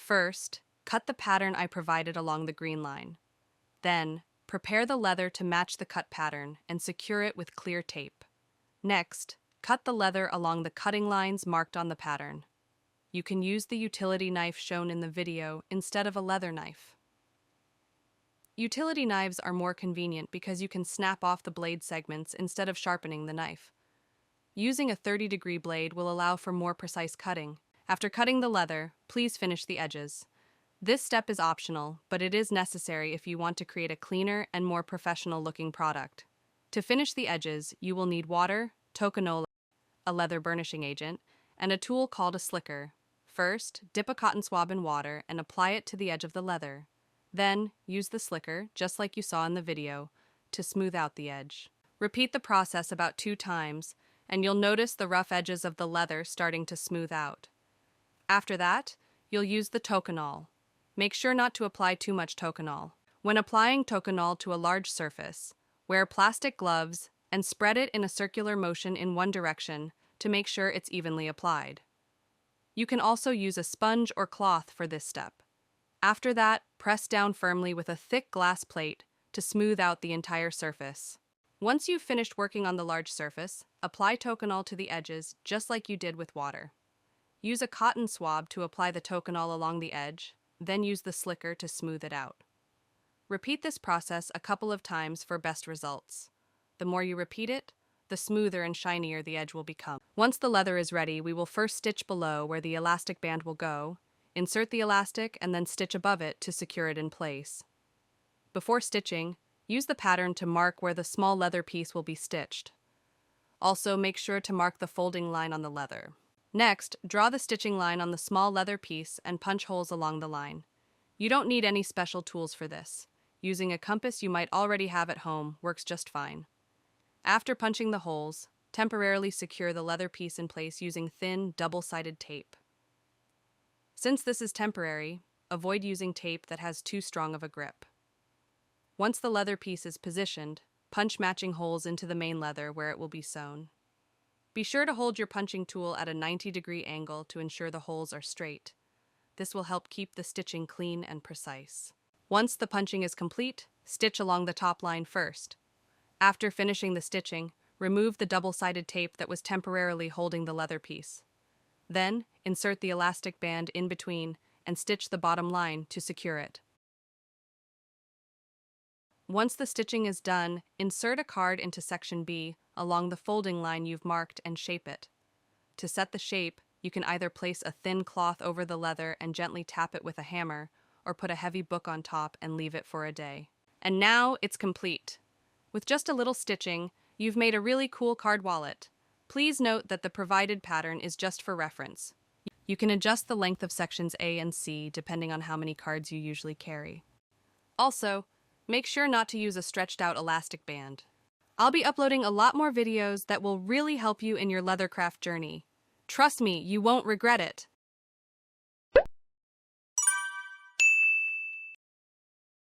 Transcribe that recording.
First, cut the pattern I provided along the green line. Then, prepare the leather to match the cut pattern and secure it with clear tape. Next, cut the leather along the cutting lines marked on the pattern. You can use the utility knife shown in the video instead of a leather knife. Utility knives are more convenient because you can snap off the blade segments instead of sharpening the knife. Using a 30-degree blade will allow for more precise cutting. After cutting the leather, please finish the edges. This step is optional, but it is necessary if you want to create a cleaner and more professional-looking product. To finish the edges, you will need water, TOKONOLE, a leather burnishing agent, and a tool called a slicker. First, dip a cotton swab in water and apply it to the edge of the leather. Then, use the slicker, just like you saw in the video, to smooth out the edge. Repeat the process about 2 times, and you'll notice the rough edges of the leather starting to smooth out. After that, you'll use the TOKONOLE. Make sure not to apply too much TOKONOLE. When applying TOKONOLE to a large surface, wear plastic gloves and spread it in a circular motion in one direction to make sure it's evenly applied. You can also use a sponge or cloth for this step. After that, press down firmly with a thick glass plate to smooth out the entire surface. Once you've finished working on the large surface, apply TOKONOLE to the edges just like you did with water. Use a cotton swab to apply the TOKONOLE along the edge, then use the slicker to smooth it out. Repeat this process a couple of times for best results. The more you repeat it, the smoother and shinier the edge will become. Once the leather is ready, we will first stitch below where the elastic band will go, insert the elastic, and then stitch above it to secure it in place. Before stitching, use the pattern to mark where the small leather piece will be stitched. Also, make sure to mark the folding line on the leather. Next, draw the stitching line on the small leather piece and punch holes along the line. You don't need any special tools for this. Using a compass you might already have at home works just fine. After punching the holes, temporarily secure the leather piece in place using thin, double-sided tape. Since this is temporary, avoid using tape that has too strong of a grip. Once the leather piece is positioned, punch matching holes into the main leather where it will be sewn. Be sure to hold your punching tool at a 90-degree angle to ensure the holes are straight. This will help keep the stitching clean and precise. Once the punching is complete, stitch along the top line first. After finishing the stitching, remove the double-sided tape that was temporarily holding the leather piece. Then, insert the elastic band in between and stitch the bottom line to secure it. Once the stitching is done, insert a card into section B along the folding line you've marked and shape it. To set the shape, you can either place a thin cloth over the leather and gently tap it with a hammer, or put a heavy book on top and leave it for a day. And now it's complete. With just a little stitching, you've made a really cool card wallet. Please note that the provided pattern is just for reference. You can adjust the length of sections A and C depending on how many cards you usually carry. Also, make sure not to use a stretched out elastic band. I'll be uploading a lot more videos that will really help you in your leathercraft journey. Trust me, you won't regret it.